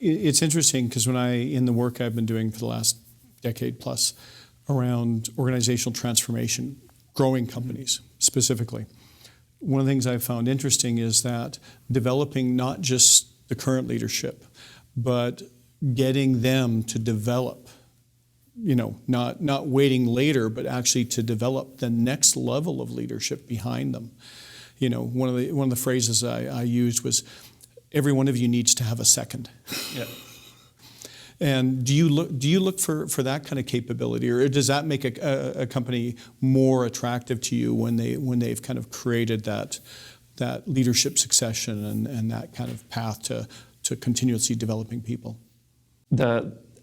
it's interesting because in the work I've been doing for the last decade plus around organizational transformation, growing companies specifically, one of the things I've found interesting is that developing not just the current leadership, but getting them to develop, not waiting later, but actually to develop the next level of leadership behind them. One of the phrases I used was, every one of you needs to have a second. Yeah. And do you look for that kind of capability, or does that make a company more attractive to you when they've kind of created that leadership succession and that kind of path to continuously developing people?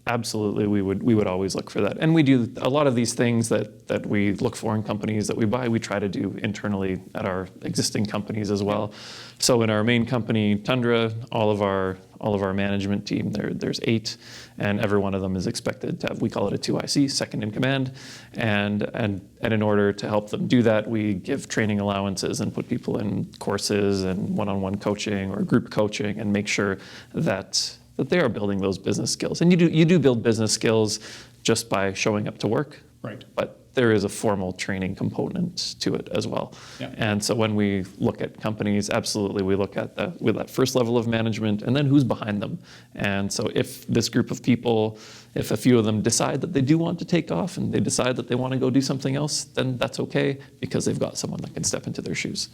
Absolutely, we would always look for that, and we do a lot of these things that we look for in companies that we buy. We try to do internally at our existing companies as well. So in our main company, Tundra, all of our management team, there's 8, and every one of them is expected to have, we call it a 2IC, second in command, and in order to help them do that, we give training allowances and put people in courses and one-on-one coaching or group coaching, and make sure that they are building those business skills. And you do build business skills just by showing up to work. Right. But there is a formal training component to it as well. Yeah. And so when we look at companies, absolutely, we look at that first level of management and then who's behind them. And so if this group of people, if a few of them decide that they do want to take off and they decide that they want to go do something else, then that's okay, because they've got someone that can step into their shoes.